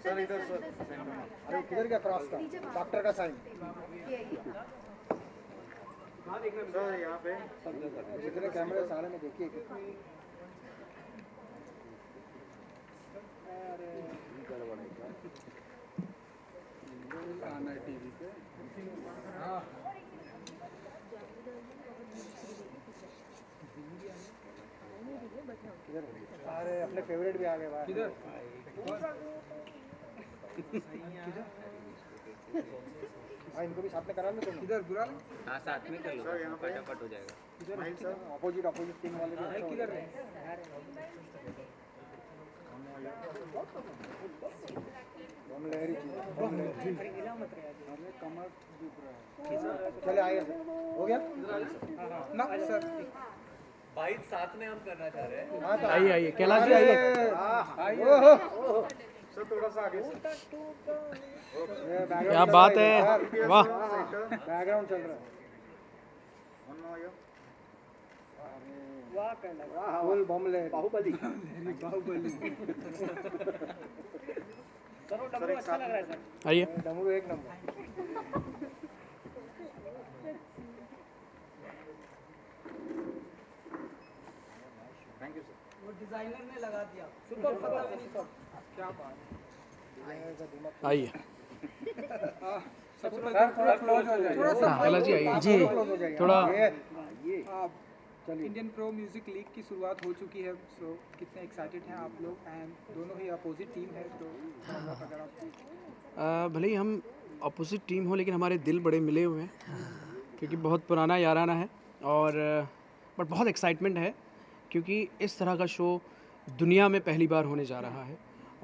Sir इधर sir, अरे किधर क्या क्रॉस का डॉक्टर का साइन सर यहाँ पे जितने कैमरे सारे में देखिए टीवी पे अरे अपने फेवरेट भी आ गए बाहर किधर हाँ इनको भी साथ में करा लो तुम किधर बुला लो हाँ साथ में कर लो फटाफट हो जाएगा किधर अपोजिट टीम वाले भी किधर चले आइए हो गया ना सर भाई साथ में हम करना चाह रहे हैं आइए आइए कैलाश जी आइए सर थोड़ा सा आगे क्या बात है वाह बैकग्राउंड चल रहा है फुल बमले बाहुबली सर अच्छा लग रहा है सर आइए डमरू एक नंबर थैंक यू सर वो डिजाइनर ने लगा दिया सुपर क्या बात आइए थोड़ा क्लोज हो जाइए कैलाश जी आइए जी थोड़ा इंडियन प्रो म्यूजिक लीग की शुरुआत हो चुकी है, सो कितने एक्साइटेड हैं आप लोग? एंड दोनों ही अपोजिट टीम है, तो अगर आप भले ही हम अपोजिट टीम हो लेकिन हमारे दिल बड़े मिले हुए हैं क्योंकि बहुत पुराना याराना है और बट बहुत एक्साइटमेंट है क्योंकि इस तरह का शो दुनिया में पहली बार होने जा रहा है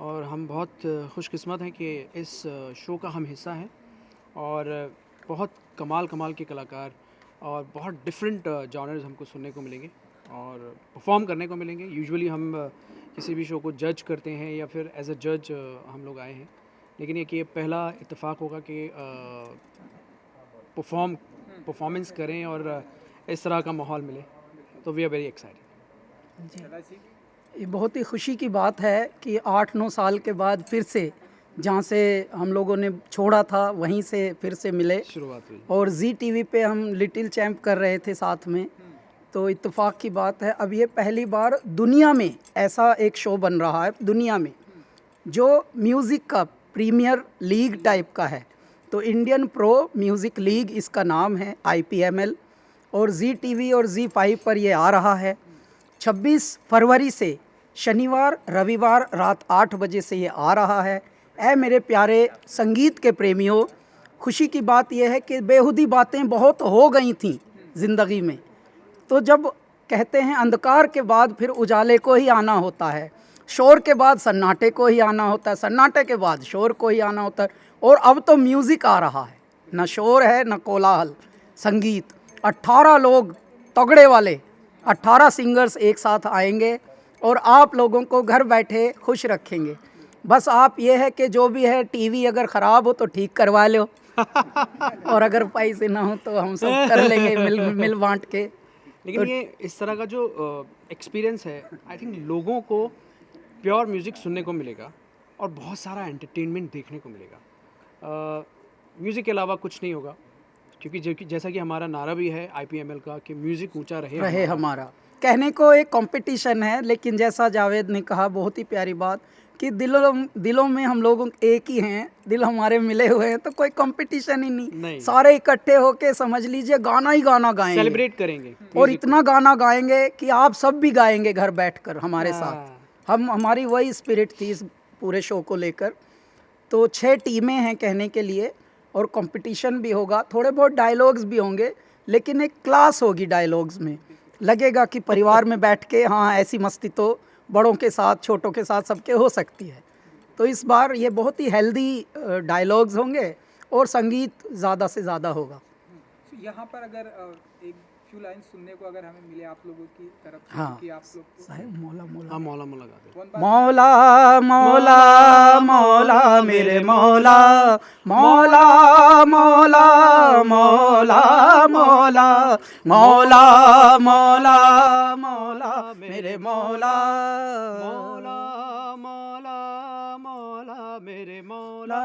और हम बहुत खुशकिस्मत हैं कि इस शो का हम हिस्सा हैं और बहुत कमाल के कलाकार और बहुत डिफरेंट जॉनर्स हमको सुनने को मिलेंगे और परफॉर्म करने को मिलेंगे। यूजुअली हम किसी भी शो को जज करते हैं या फिर एज अ जज हम लोग आए हैं, लेकिन ये पहला इत्तेफाक होगा कि परफॉर्मेंस करें और इस तरह का माहौल मिले, तो वी आर वेरी एक्साइटेड। ये बहुत ही खुशी की बात है कि 8-9 साल के बाद फिर से जहाँ से हम लोगों ने छोड़ा था वहीं से फिर से मिले शुरुआत हुई और जी टीवी पे हम लिटिल चैम्प कर रहे थे साथ में, तो इत्तेफाक की बात है। अब ये पहली बार दुनिया में ऐसा एक शो बन रहा है दुनिया में जो म्यूज़िक का प्रीमियर लीग टाइप का है, तो इंडियन प्रो म्यूज़िक लीग इसका नाम है IPML और जी टीवी और ZEE5 पर ये आ रहा है। 26 फरवरी से शनिवार रविवार रात 8 बजे से ये आ रहा है। ऐ मेरे प्यारे संगीत के प्रेमियों, खुशी की बात यह है कि बेहुदी बातें बहुत हो गई थीं ज़िंदगी में, तो जब कहते हैं अंधकार के बाद फिर उजाले को ही आना होता है, शोर के बाद सन्नाटे को ही आना होता है, सन्नाटे के बाद शोर को ही आना होता है, और अब तो म्यूज़िक आ रहा है, न शोर है न कोलाहल, संगीत। 18 लोग तगड़े वाले 18 सिंगर्स एक साथ आएंगे और आप लोगों को घर बैठे खुश रखेंगे। बस आप ये है कि जो भी है टीवी अगर ख़राब हो तो ठीक करवा लो और अगर पैसे ना हो तो हम सब कर लेंगे मिल बांट के। लेकिन ये इस तरह का जो एक्सपीरियंस है, आई थिंक लोगों को प्योर म्यूज़िक सुनने को मिलेगा और बहुत सारा एंटरटेनमेंट देखने को मिलेगा। म्यूज़िक के अलावा कुछ नहीं होगा क्योंकि जैसा कि हमारा नारा भी है IPML का कि म्यूज़िक ऊंचा रहे हमारा। कहने को एक कंपटीशन है, लेकिन जैसा जावेद ने कहा बहुत ही प्यारी बात कि दिलों में हम लोग एक ही हैं, दिल हमारे मिले हुए हैं, तो कोई कंपटीशन ही नहीं। सारे इकट्ठे होके समझ लीजिए गाना ही गाना गाएंगे, सेलिब्रेट करेंगे और इतना गाना गाएंगे कि आप सब भी गाएंगे घर बैठकर हमारे साथ। हमारी वही स्पिरिट थी इस पूरे शो को लेकर। तो 6 टीमें हैं कहने के लिए और कंपटीशन भी होगा, थोड़े बहुत डायलॉग्स भी होंगे, लेकिन एक क्लास होगी डायलॉग्स में। लगेगा कि परिवार में बैठ के हाँ ऐसी मस्ती तो बड़ों के साथ छोटों के साथ सबके हो सकती है। तो इस बार ये बहुत ही हेल्दी डायलॉग्स होंगे और संगीत ज़्यादा से ज़्यादा होगा। यहाँ पर अगर एक फ्यू लाइन सुनने को अगर हमें मिले आप लोगों की तरफ से, हाँ, कि आप लोग मौला मौला मौला मौला गाते मौला मौला मौला मेरे मौला मौला मौला मौला मौला मौला मौला मौला मेरे मौला मौला मौला।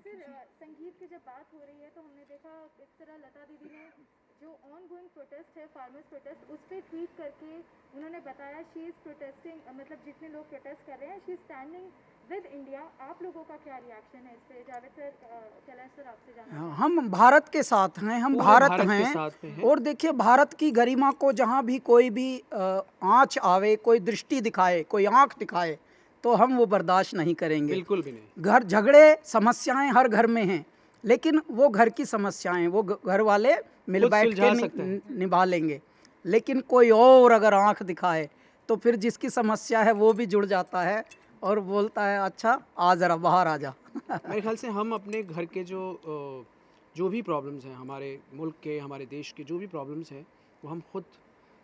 फिर संगीत की जब बात हो रही है तो हमने देखा इस तरह लता दीदी ने जो ऑन गोइंग प्रोटेस्ट है, फार्मर्स प्रोटेस्ट, उस पर ट्वीट करके उन्होंने बताया शी इज़ प्रोटेस्टिंग, मतलब जितने लोग प्रोटेस्ट कर रहे हैं she is standing with India. आप लोगों का क्या रिएक्शन है इस पे? जावेद सर, कैलाश सर, आपसे जानना। हम भारत के साथ हैं, हम पूरे भारत भारत के हैं। साथ में हैं। और देखिए, भारत की गरिमा को जहाँ भी कोई भी आँच आवे, कोई दृष्टि दिखाए, कोई आँख दिखाए, तो हम वो बर्दाश्त नहीं करेंगे। बिल्कुल भी नहीं। घर झगड़े, समस्याएं हर घर में हैं, लेकिन वो घर की समस्याएं वो घर वाले मिल खुद बैठ सुलझा के सकते हैं। निभा लेंगे। लेकिन कोई और अगर आंख दिखाए तो फिर जिसकी समस्या है वो भी जुड़ जाता है और बोलता है अच्छा आ ज़रा बाहर आ जा। मेरे ख्याल से हम अपने घर के जो भी प्रॉब्लम्स हैं, हमारे मुल्क के, हमारे देश के जो भी प्रॉब्लम्स हैं, वो हम खुद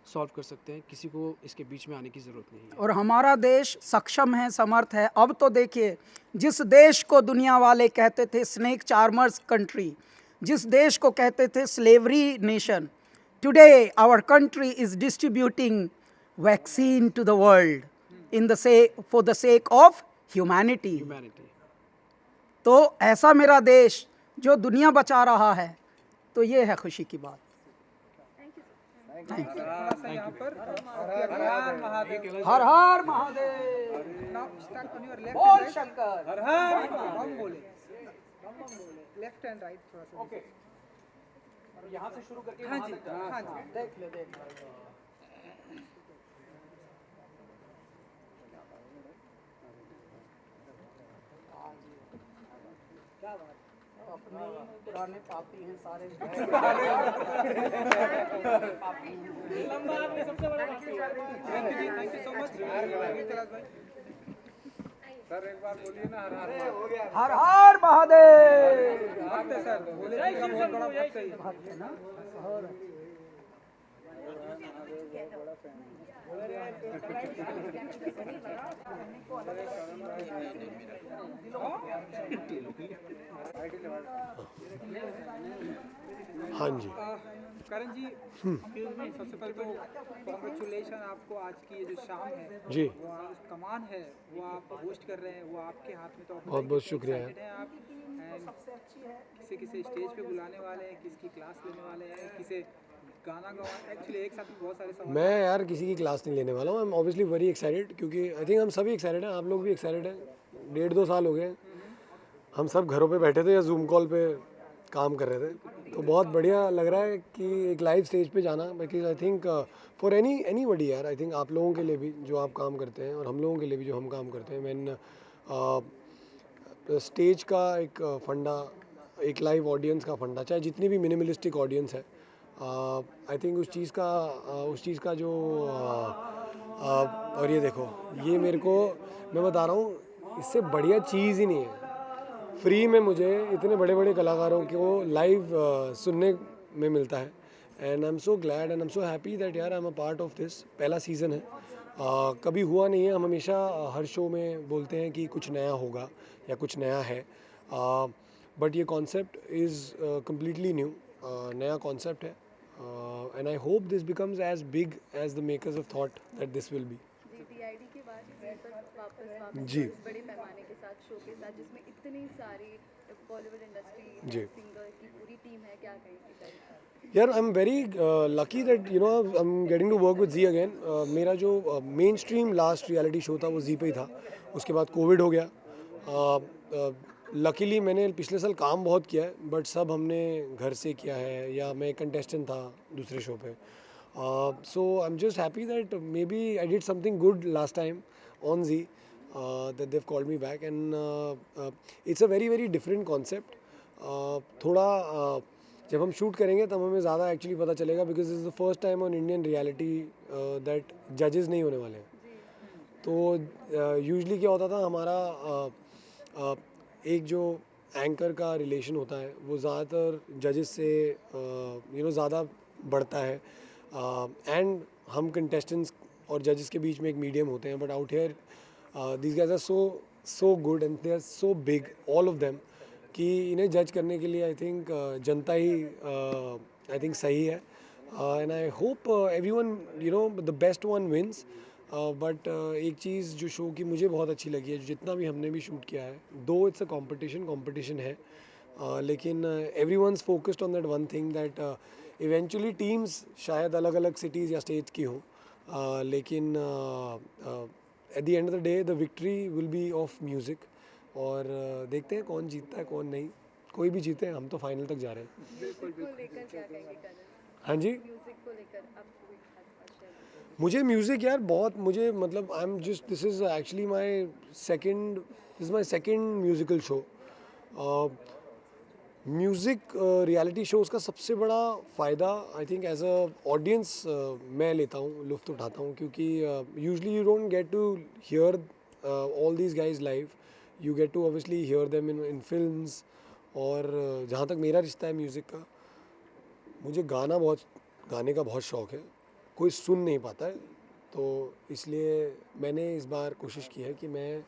सॉल्व कर सकते हैं। किसी को इसके बीच में आने की ज़रूरत नहीं है। और हमारा देश सक्षम है, समर्थ है। अब तो देखिए, जिस देश को दुनिया वाले कहते थे स्नेक चार्मर्स कंट्री, जिस देश को कहते थे slavery nation, today our country is distributing vaccine to the world in the for the sake of humanity. Humanity. तो ऐसा मेरा देश जो दुनिया बचा रहा है, तो ये है खुशी की बात। थोड़ा सा यहाँ पर हर हर महादेव। हर हर Mahadev. Now start on your left बोल and right. शंकर। हर हर बम बोले। लेफ्ट एंड राइट थोड़ा सा। ओके, यहाँ से शुरू करके हाँ जी, हाँ जी। देख लो देख लो। क्या बात, अपने पुराने पापी हैं सारे। Thank you so much. Kailash भाई। सर एक बार बोलिए ना हर हर। हर हर महादेव। भक्त है सर, बोले जी का बहुत बड़ा भक्त है ये। भक्त है ना। और हाँ जी। करण जी, सबसे पहले तो कॉन्ग्रेचुलेशन आपको। आज की ये जो शाम है जी, वो कमान है, वो आप होस्ट कर रहे हैं, वो आपके हाथ में। तो बहुत बहुत शुक्रिया है। excited हैं आप? And किसे स्टेज पे बुलाने वाले हैं, किसकी क्लास लेने वाले हैं, किसे गाना गवा? एक्चुअली एक साथ में बहुत सारे सवाल। मैं यार किसी की क्लास नहीं लेने वाला हूँ। I am obviously very excited, क्योंकि आई थिंक हम सभी एक्साइटेड हैं। आप लोग भी एक्साइटेड हैं। 1.5-2 साल हो गए हम सब घरों पे बैठे थे या जूम कॉल पे काम कर रहे थे, तो बहुत बढ़िया लग रहा है कि एक लाइव स्टेज पे जाना। Because I think for anybody यार, आई थिंक आप लोगों के लिए भी जो आप काम करते हैं और हम लोगों के लिए भी जो हम काम करते हैं, मैन स्टेज का एक फंडा, एक लाइव ऑडियंस का फंडा, चाहे जितनी भी मिनिमलिस्टिक ऑडियंस है, आई थिंक उस चीज़ का जो और ये देखो, ये मेरे को, मैं बता रहा हूँ, इससे बढ़िया चीज़ ही नहीं है। फ्री में मुझे इतने बड़े बड़े कलाकारों को लाइव सुनने में मिलता है। And I am so glad and I am so happy that यार I am a part of this. पहला सीज़न है, कभी हुआ नहीं है। हम हमेशा हर शो में बोलते हैं कि कुछ नया होगा या कुछ नया है, बट ये कॉन्सेप्ट इज़ कम्प्लीटली न्यू, नया कॉन्सेप्ट है। And I hope this becomes as big as the makers of thought that this will be. DID के बाद वापस जी। इस बड़े पैमाने के साथ शो के साथ, जिसमें इतनी सारी बॉलीवुड इंडस्ट्री जी। सिंगर की पूरी टीम है, क्या कहेंगे? यार I am very lucky that you know I am getting to work with Zee again. मेरा जो mainstream last reality show था वो जी पे ही था। उसके बाद कोविड हो गया। लकीली मैंने पिछले साल काम बहुत किया है, बट सब हमने घर से किया है, या मैं कंटेस्टेंट था दूसरे शो पे। So I am just happy that maybe I did something good last time on Zee, that they've called me back, and it's a very very different concept. थोड़ा जब हम शूट करेंगे तब हमें ज़्यादा एक्चुअली पता चलेगा, because this is the first time on Indian reality that जजेस नहीं होने वाले हैं। तो यूजुअली क्या होता था, हमारा एक जो एंकर का रिलेशन होता है वो ज़्यादातर जजेस से ज़्यादा बढ़ता है, एंड हम कंटेस्टेंट्स और जजेस के बीच में एक मीडियम होते हैं। But out here these guys are so good and they are so big, all of them, कि इन्हें जज करने के लिए I think Janata he I think सही है। And I hope everyone, the best one wins. But एक चीज़ जो शो की मुझे बहुत अच्छी लगी है, जितना भी हमने भी शूट किया है, दो इट्स अ कंपटीशन है, लेकिन everyone's focused on that one thing that eventually teams शायद अलग अलग सिटीज़ या स्टेट्स की हों, लेकिन at the end of the day the victory will be of music. और देखते हैं कौन जीतता है कौन नहीं, कोई भी जीते, हम तो फाइनल तक जा रहे हैं। म्यूजिक को लेकर क्या कहेंगे करण? हाँ जी, म्यूजिक को लेकर आपको कोई खास बात शेयर? मुझे म्यूज़िक यार बहुत, मुझे मतलब I am just, this is actually my second musical show. Music reality shows का सबसे बड़ा फ़ायदा I think as a audience मैं लेता हूँ, लुत्फ़ उठाता हूँ, क्योंकि usually you don't get to hear all these guys live, you get to obviously hear them in films. और जहाँ तक मेरा रिश्ता है म्यूज़िक का, मुझे गाने का बहुत शौक़ है, कोई सुन नहीं पाता है, तो इसलिए मैंने इस बार कोशिश की है कि मैं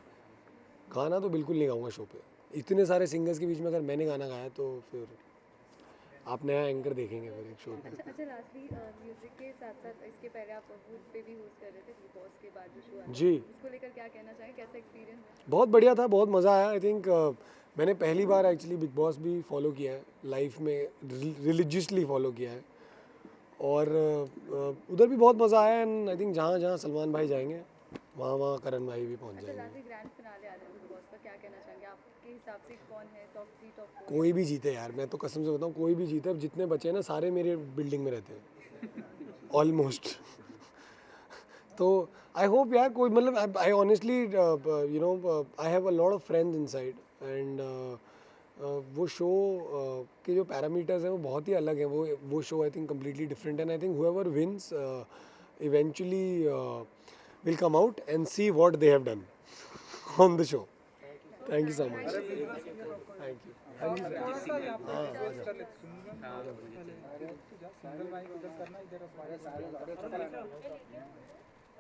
गाना तो बिल्कुल नहीं गाऊंगा शो पे। इतने सारे सिंगर्स के बीच में अगर मैंने गाना गाया तो फिर आप नया एंकर देखेंगे फिर एक शो पे। अच्छा लास्टली म्यूजिक के साथ साथ इसके पहले आप वुड पे भी होस्ट कर रहे थे बिग बॉस के बाद जो शो आया, जी, इसको लेकर क्या कहना चाहेंगे, कैसा एक्सपीरियंस? बहुत बढ़िया था, बहुत मज़ा आया। आई थिंक मैंने पहली बार एक्चुअली बिग बॉस भी फॉलो किया है लाइफ में, रिलीजियसली फॉलो किया है, और उधर भी बहुत मज़ा आया। एंड आई थिंक जहाँ जहाँ सलमान भाई जाएंगे वहाँ करण भाई भी पहुँच अच्छा जाएंगे। लास्टली ग्रैंड फिनाले आ रहा है बिग बॉस का, क्या कहना चाहेंगे? आपके हिसाब से कौन है टॉप 3 टॉप 4? कोई भी जीते यार, मैं तो कसम से बताऊँ, कोई भी जीते। अब जितने बचे हैं ना, सारे मेरे बिल्डिंग में रहते हैं ऑलमोस्ट। तो आई होप यार कोई, मतलब I honestly you know I have a lot of friends inside, and वो शो के जो पैरामीटर्स हैं वो बहुत ही अलग हैं। वो show I think completely different, and I think whoever wins eventually will come out and see what they have done on the show. Thank you so much. Thank you. थोड़ा सा यहाँ पे रिक्वेस्ट कर लेते हैं, सिंगल माइक उधर करना, इधर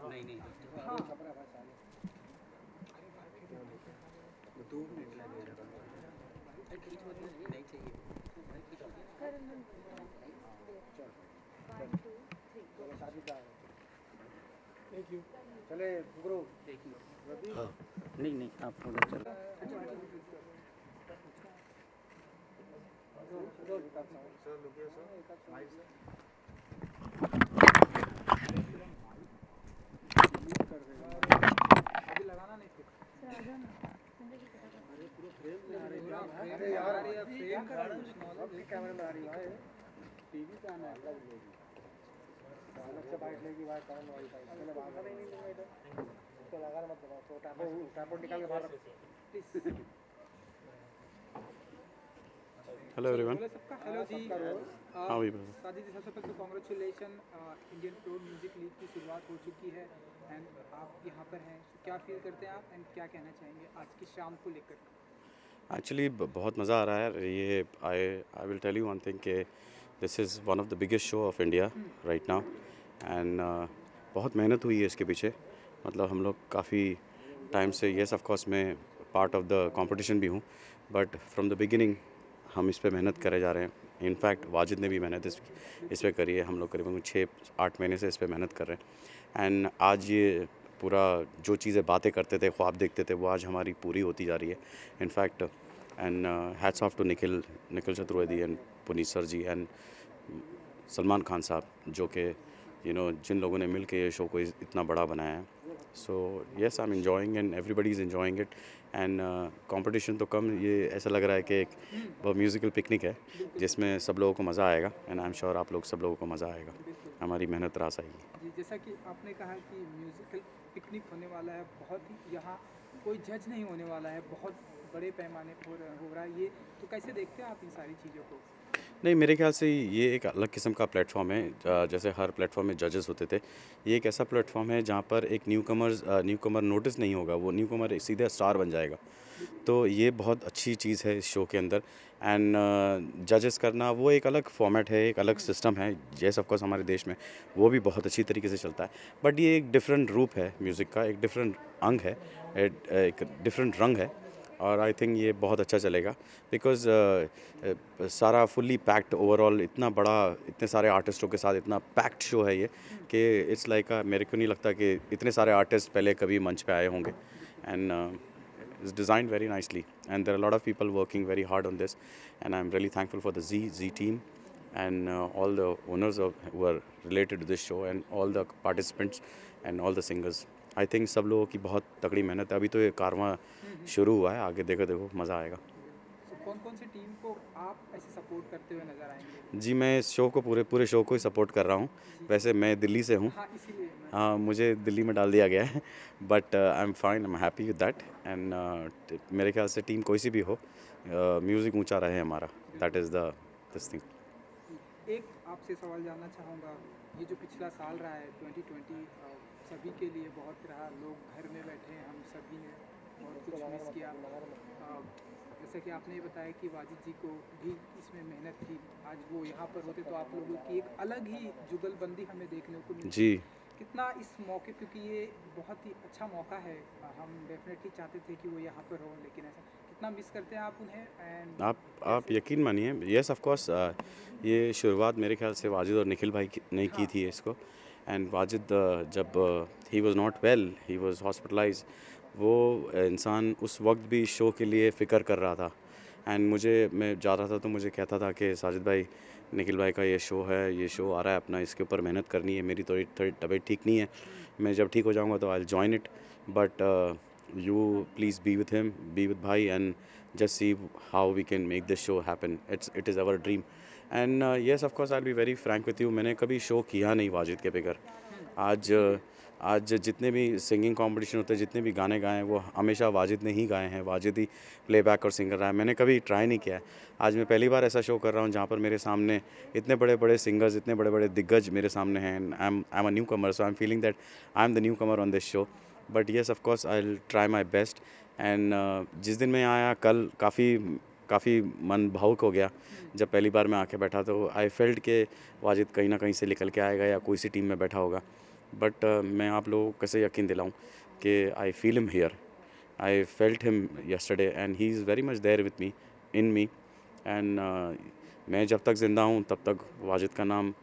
नहीं हाँ 2 मिनट लगेगा, नहीं चाहिए। Thank you. चले गुरु, हाँ, नहीं आप उधर चलो। अभी लगाना नहीं फिर। अरे यार ये फ्रेम कैमरे में आ रही है, टीवी पे आना है, अलग से बाइट लेगी बाइट करण वाली साइड, पहले बाहर नहीं दूंगा इधर, तो लगा मत दबाओ, तो टैप निकाल के बाहर रखो। Hello everyone. सबका हेलो जी। हाँ भाई बोलो। साजिद जी, सबसे पहले तो congratulation, Indian pro music league की शुरुआत हो चुकी है एंड आप यहाँ पर हैं, तो क्या फील करते हैं आप एंड क्या कहना चाहेंगे आज की शाम को लेकर? एक्चुअली बहुत मज़ा आ रहा है। ये I will tell you one thing कि this is one of the biggest show of India right now, and बहुत मेहनत हुई है इसके पीछे। मतलब हम लोग काफ़ी टाइम से, येस ऑफ कोर्स मैं पार्ट ऑफ द कंपटीशन भी हूँ, बट फ्रॉम द बिगिनिंग हम इस पे मेहनत करे जा रहे हैं। इनफैक्ट वाजिद ने भी मेहनत इस पे करी है। हम लोग करीबन 6-8 महीने से इस पे मेहनत कर रहे हैं, एंड आज ये पूरा जो चीज़ें बातें करते थे, ख्वाब देखते थे, वो आज हमारी पूरी होती जा रही है। In fact and hats off to Nikhil Chaturvedi and Puneet sir ji and Salman Khan साहब, जो कि जिन लोगों ने मिल के ये शो को इतना बड़ा बनाया है। So yes, I am enjoying and everybody is enjoying it, and competition तो कम, ये ऐसा लग रहा है कि एक वो म्यूज़िकल पिकनिक है जिसमें सब लोगों को मज़ा आएगा, एंड आई एम श्योर आप लोग सब लोगों को मज़ा आएगा, हमारी मेहनत रास आएगी। जी, जैसा कि आपने कहा कि म्यूजिकल पिकनिक होने वाला है, बहुत ही यहाँ कोई जज नहीं होने वाला है, बहुत बड़े पैमाने पर हो रहा है ये, तो कैसे देखते हैं आप इन सारी चीज़ों को? नहीं, मेरे ख्याल से ये एक अलग किस्म का प्लेटफॉर्म है। जैसे हर प्लेटफॉर्म में जजेस होते थे, ये एक ऐसा प्लेटफॉर्म है जहाँ पर एक न्यूकमर नोटिस नहीं होगा, वो न्यूकमर सीधे स्टार बन जाएगा। तो ये बहुत अच्छी चीज़ है इस शो के अंदर, एंड जजेस करना वो एक अलग फॉर्मेट है, एक अलग सिस्टम है, जैसे ऑफ कोर्स हमारे देश में वो भी बहुत अच्छी तरीके से चलता है, बट ये एक डिफरेंट रूप है म्यूज़िक का, एक डिफरेंट अंग है, एक डिफरेंट रंग है, और आई थिंक ये बहुत अच्छा चलेगा बिकॉज सारा फुल्ली पैक्ड ओवरऑल इतना बड़ा इतने सारे आर्टिस्टों के साथ इतना पैक्ड शो है ये कि इट्स लाइक मेरे को नहीं लगता कि इतने सारे आर्टिस्ट पहले कभी मंच पे आए होंगे and it's designed very nicely and there are a lot of people working very hard on this and I'm really thankful for the Z team and all the owners who are related to this show and all the participants and all the singers. I think सब लोगों की बहुत तगड़ी मेहनत है. अभी तो ये कारवां शुरू हुआ है, आगे देखो मज़ा आएगा. कौन कौन सी टीम को आप ऐसे सपोर्ट करते हुए नजर आएंगे? जी मैं इस शो को पूरे शो को ही सपोर्ट कर रहा हूँ. वैसे मैं दिल्ली से हूँ. हाँ, इसीलिए हाँ, मुझे दिल्ली में डाल दिया गया है but I am fine, I am happy with that and मेरे ख्याल से टीम कोई सी भी हो, म्यूज़िक ऊंचा रहे हमारा. That is the this thing. एक आपसे सवाल जानना चाहूँगा, ये जो पिछला साल रहा है 2020 सभी के लिए बहुत रहा, लोग घर में बैठे हैं, हम सभी ने बहुत कुछ मिस किया. जैसे कि आपने बताया कि वाजिद जी को भी इसमें मेहनत थी, आज वो यहाँ पर होते तो आप लोगों की एक अलग ही जुगलबंदी हमें देखने को मिली. जी कितना इस मौके, क्योंकि ये बहुत ही अच्छा मौका है, हम डेफिनेटली चाहते थे कि वो यहाँ पर हो, लेकिन ऐसा कितना मिस करते हैं आप उन्हें. एंड आप यकीन मानिए, येस ऑफ कोर्स, ये शुरुआत मेरे ख्याल से वाजिद और निखिल भाई ने की थी इसको. एंड वाजिद जब he was not well, he was hospitalize, वो इंसान उस वक्त भी शो के लिए फ़िक्र कर रहा था. एंड मैं जा रहा था तो मुझे कहता था कि साजिद भाई, निखिल भाई का ये शो है, ये शो आ रहा है अपना, इसके ऊपर मेहनत करनी है, मेरी थोड़ी तबीयत ठीक नहीं है, मैं जब ठीक हो जाऊंगा तो I will join it, but you please be with him, be with भाई and just see how we can make this show happen. It is our dream. And yes of course I will be very frank with you, मैंने कभी show किया नहीं वाजिद के बगैर. आज जितने भी सिंगिंग कंपटीशन होते हैं, जितने भी गाने गाए हैं, वो हमेशा वाजिद ने ही गाए हैं. वाजिद ही प्लेबैक और सिंगर रहा है. मैंने कभी ट्राई नहीं किया है. आज मैं पहली बार ऐसा शो कर रहा हूँ जहाँ पर मेरे सामने इतने बड़े बड़े सिंगर्स, इतने बड़े बड़े दिग्गज मेरे सामने हैं. आई am a new Qamar, so I am feeling that I am the new Qamar on this show. But yes of course I will try my best. And जिस दिन मैं आया कल, काफ़ी मन भावुक हो गया जब पहली बार मैं आके बैठा, तो आई फेल्ट के वाजिद कहीं ना कहीं से निकल के आएगा या कोई सी टीम में बैठा होगा. बट मैं आप लोगों को कैसे यकीन दिलाऊं कि I feel him here, I felt him yesterday and he is very much there with me, in me. एंड मैं जब तक ज़िंदा हूं तब तक वाजिद का नाम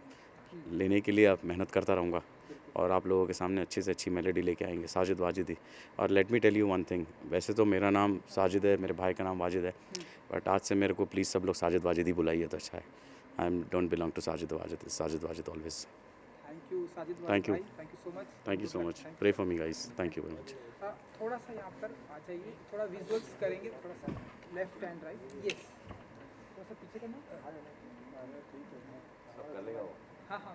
लेने के लिए अब मेहनत करता रहूँगा और आप लोगों के सामने अच्छी से अच्छी मेलोडी लेके आएंगे. साजिद वाजिद ही. और let me tell you one thing, वैसे तो मेरा नाम साजिद है, मेरे भाई का नाम वाजिद है, बट आज से मेरे को प्लीज़ सब लोग साजिद वाजिद ही बुलाइए तो अच्छा है. I am don't belong to Sajid Wajid always. Thank you Sajid Thank you. भाई, thank you so much. Thank you so much. Pray for me guys. Thank you very much. थोड़ा सा यहाँ पर आ जाइए, थोड़ा विजुअल्स करेंगे, थोड़ा सा लेफ्ट एंड राइट. यस, थोड़ा सा पीछे करना. हाँ हाँ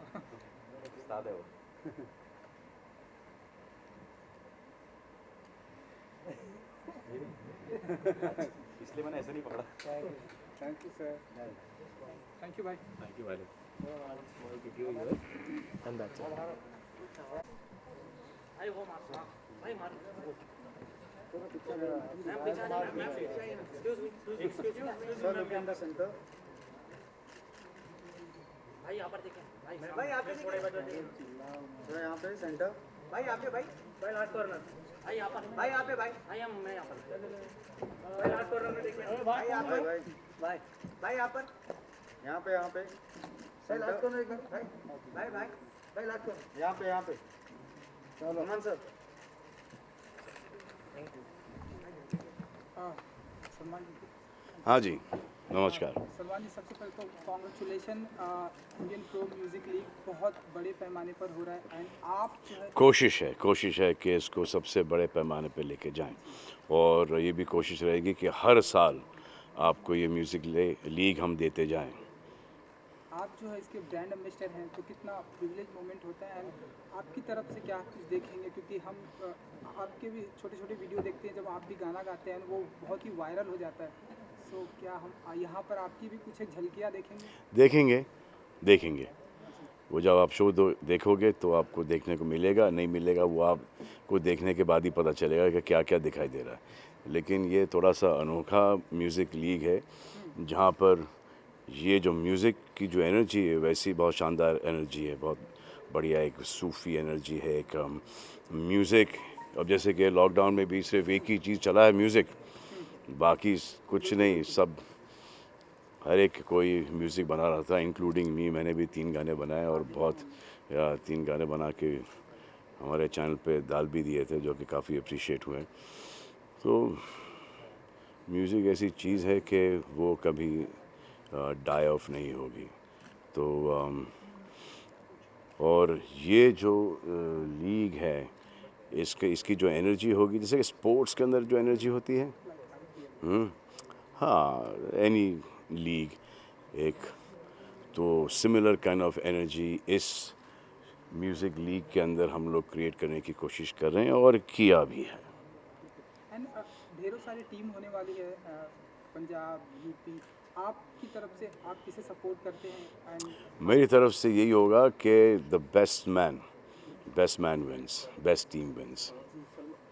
इसलिए मैंने ऐसे नहीं पकड़ा. Thank you sir. Thank you भाई. थैंक यू भाई. Sir look in the centre. भाई यहाँ पर देखें, भाई यहाँ पे थोड़ा यहाँ पे सेंटर. भाई यहाँ पे, भाई लास्ट कॉर्नर. भाई यहाँ पर, भाई यहाँ पे, भाई मैं यहाँ पर. भाई लास्ट कॉर्नर में देखिए. भाई यहाँ पे, भाई यहाँ पर, यहाँ पे भाई लास्ट कॉर्नर एक भाई. भाई लास्ट कॉर्नर यहाँ पे. चलो अमन सर. सलमान जी. हाँ जी, नमस्कार. सलमान जी, सबसे पहले तो congratulation. Indian pro music league बहुत बड़े पैमाने पर हो रहा है एंड आप जो है कोशिश है कि इसको सबसे बड़े पैमाने पे लेके जाएं, और ये भी कोशिश रहेगी कि हर साल आपको ये म्यूज़िक लीग हम देते जाएं. आप जो है इसके ब्रांड एम्बेसडर हैं, तो कितना प्रिविलेज मोमेंट होता है एंड आपकी तरफ से क्या कुछ देखेंगे, क्योंकि हम आपके भी छोटे छोटे वीडियो देखते हैं, जब आप भी गाना गाते हैं वो बहुत ही वायरल हो जाता है. सो क्या हम यहाँ पर आपकी भी कुछ एक झलकियाँ देखेंगे? देखेंगे. वो जब आप शो देखोगे तो आपको देखने को मिलेगा, नहीं मिलेगा वो आपको देखने के बाद ही पता चलेगा कि क्या क्या दिखाई दे रहा है. लेकिन ये थोड़ा सा अनोखा म्यूज़िक लीग है जहाँ पर ये जो म्यूज़िक की जो एनर्जी है वैसी बहुत शानदार एनर्जी है, बहुत बढ़िया एक सूफ़ी एनर्जी है, एक म्यूज़िक. अब जैसे कि लॉकडाउन में भी सिर्फ एक ही चीज़ चला है, म्यूज़िक. बाकी कुछ नहीं, सब हर एक कोई म्यूज़िक बना रहा था, इंक्लूडिंग मी। मैंने भी 3 गाने बनाए और बहुत 3 गाने बना के हमारे चैनल पे डाल भी दिए थे, जो कि काफ़ी अप्रिशिएट हुए। तो म्यूज़िक ऐसी चीज़ है कि वो कभी डाई ऑफ नहीं होगी। तो और ये जो लीग है, इसकी जो एनर्जी होगी, जैसे कि स्पोर्ट्स के अंदर जो एनर्जी होती है, हाँ, एनी लीग एक, तो सिमिलर काइंड ऑफ एनर्जी इस म्यूज़िक लीग के अंदर हम लोग क्रिएट करने की कोशिश कर रहे हैं और किया भी है। एंड ढेरों सारी टीम होने वाली है, पंजाब, यूपी, आपकी तरफ से आप किसे सपोर्ट करते हैं? एंड मेरी तरफ से यही होगा कि the best man wins, best team wins.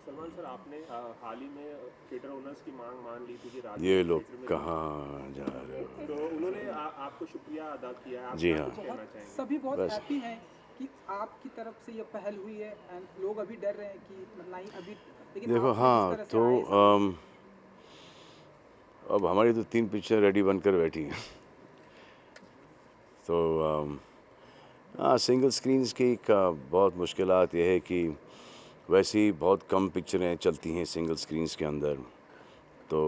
Salman sir, आपने हाल ही में थिएटर ओनर्स की मांग मान ली थी कि रात ये लोग कहाँ जा रहे हो? तो उन्होंने आपको शुक्रिया अदा किया। आप जी हाँ। कुछ कहना चाहेंगे? सभी बहुत बस। हैप्पी हैं कि आपकी तरफ से ये पहल हुई है, एंड लोग अभी डर रहे हैं कि नहीं अभी, लेकिन देखो, आप जिस हाँ, तरह से तो आए, अब हमारी तो 3 पिक्चर रेडी बनकर बैठी हैं। तो हाँ, सिंगल स्क्रीन्स की बहुत मुश्किलात ये है कि वैसे ही बहुत कम पिक्चरें चलती हैं सिंगल स्क्रीन्स के अंदर। तो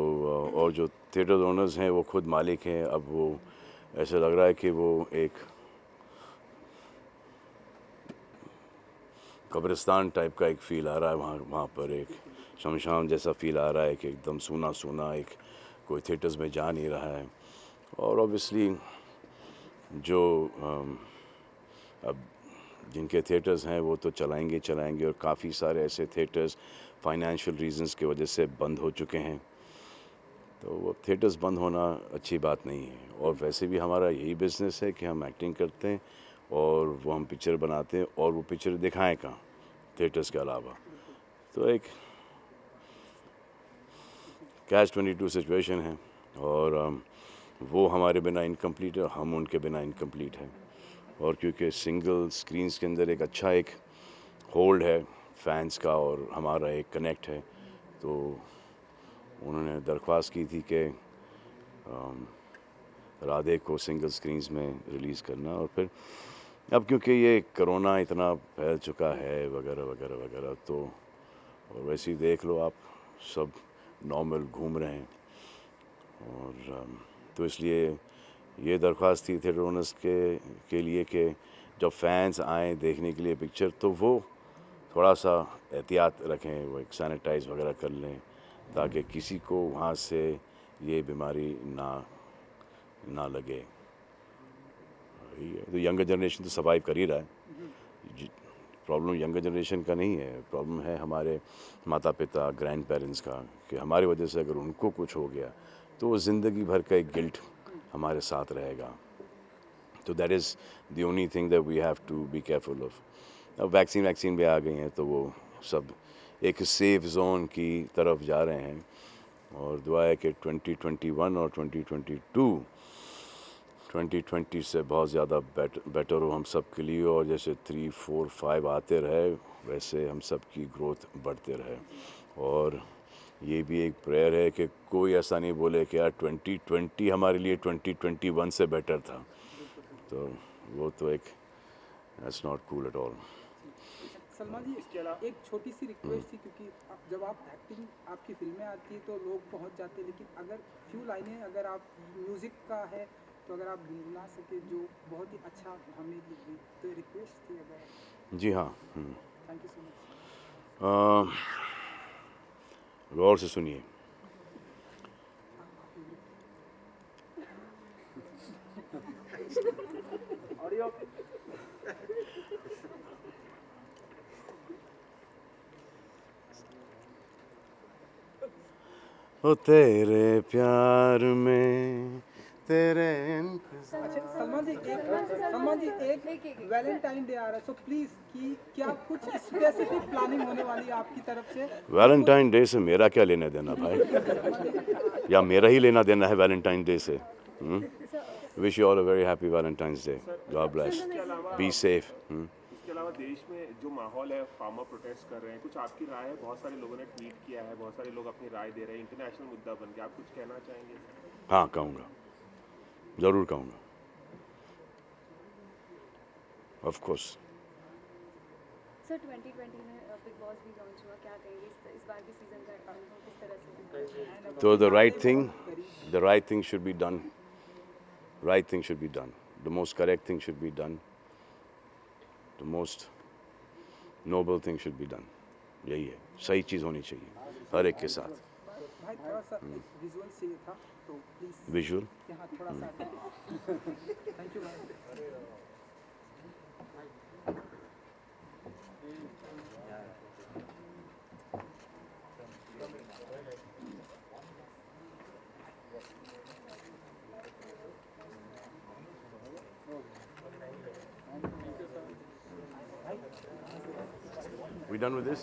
और जो थिएटर ओनर्स हैं वो खुद मालिक हैं। अब वो ऐसा लग रहा है कि वो एक कब्रिस्तान टाइप का एक फ़ील आ रहा है वहाँ पर, एक शमशान जैसा फ़ील आ रहा है कि एकदम सूना सूना, एक कोई थिएटर्स में जा नहीं रहा है। और ऑब्वियसली जो अब जिनके थिएटर्स हैं वो तो चलाएंगे और काफ़ी सारे ऐसे थिएटर्स फाइनेंशियल रीजंस की वजह से बंद हो चुके हैं। तो वो थिएटर्स बंद होना अच्छी बात नहीं है। और वैसे भी हमारा यही बिज़नेस है कि हम एक्टिंग करते हैं और वो हम पिक्चर बनाते हैं और वो पिक्चर दिखाएं कहाँ, थिएटर्स के अलावा। तो एक कैच-22 सिचुएशन है और वो हमारे बिना इनकम्प्लीट है, हम उनके बिना इनकम्प्लीट हैं। और क्योंकि सिंगल स्क्रीन्स के अंदर एक अच्छा एक होल्ड है फैंस का और हमारा एक कनेक्ट है, तो उन्होंने दरख्वास्त की थी कि राधे को सिंगल स्क्रीन्स में रिलीज़ करना। और फिर अब क्योंकि ये कोरोना इतना फैल चुका है वगैरह वगैरह वगैरह, तो और वैसे ही देख लो आप, सब नॉर्मल घूम रहे हैं। और तो इसलिए ये दरख्वास्त थी थिएटर ओनर्स के लिए कि जब फैंस आएँ देखने के लिए पिक्चर, तो वो थोड़ा सा एहतियात रखें, वो एक सैनिटाइज़ वगैरह कर लें, ताकि किसी को वहाँ से ये बीमारी ना लगे। तो यंगर जनरेशन तो सर्वाइव कर ही रहा है। प्रॉब्लम यंगर जनरेशन का नहीं है, प्रॉब्लम है हमारे माता पिता, ग्रैंड पेरेंट्स का, कि हमारी वजह से अगर उनको कुछ हो गया तो वो ज़िंदगी भर का एक गिल्ट हमारे साथ रहेगा। तो that is the only thing that we have to be careful of. अब वैक्सीन भी आ गई हैं, तो वो सब एक सेफ जोन की तरफ जा रहे हैं। और दुआ है कि 2021 और 2020 से बहुत ज़्यादा बेटर हो हम सब के लिए, और जैसे 3, 4, 5 आते रहे वैसे हम सब की ग्रोथ बढ़ते रहे। और ये भी एक प्रेयर है कि कोई ऐसा नहीं बोले कि यार 2020 हमारे लिए 2021 से बेटर था, तो वो तो एक that's not cool at all. Salman ji, एक छोटी सी रिक्वेस्ट थी, क्योंकि जब आप एक्टिंग आपकी फिल्में आती है तो लोग पहुंच जाते हैं, लेकिन अगर फ्यू लाइनें अगर आप म्यूज़िक का है तो अगर आप गुनगुना सके जो बहुत ही अच्छा हमें लगी, तो रिक्वेस्ट थी अगर। जी हाँ, थैंक यू सो मच। गौर से सुनिए। ओ तेरे प्यार में तेरे अच्छा सलमान जी, एक वैलेंटाइन डे आ रहा है, सो प्लीज़ कि क्या कुछ स्पेसिफिक प्लानिंग होने वाली है आपकी तरफ से? वैलेंटाइन डे से मेरा क्या लेना देना भाई, या मेरा ही लेना देना है वैलेंटाइन डे से? Wish you all a very happy Valentine's day, God bless, be safe. इसके अलावा अलावा देश में जो माहौल है, फार्मर प्रोटेस्ट कर रहे हैं, कुछ आपकी राय है? बहुत सारे लोगों ने ट्वीट किया है, बहुत सारे लोग अपनी राय दे रहे हैं, इंटरनेशनल मुद्दा बन गया, आप कुछ कहना चाहेंगे? हाँ कहूँगा, ज़रूर कहूँगा, ऑफ कोर्स। सर 2020 में बिग बॉस भी लॉन्च हुआ, क्या कहेंगे इस बार के सीजन का अनुभव किस तरह से? So the right thing should be done. Right thing should be done. The most correct thing should be done. The most noble thing should be done. यही है, सही चीज़ होनी चाहिए हर एक के साथ। भाई थोड़ा सा विजुअल चाहिए था तो प्लीज विजुअल यहाँ थोड़ा सा थैंक यू भाई। We done with this?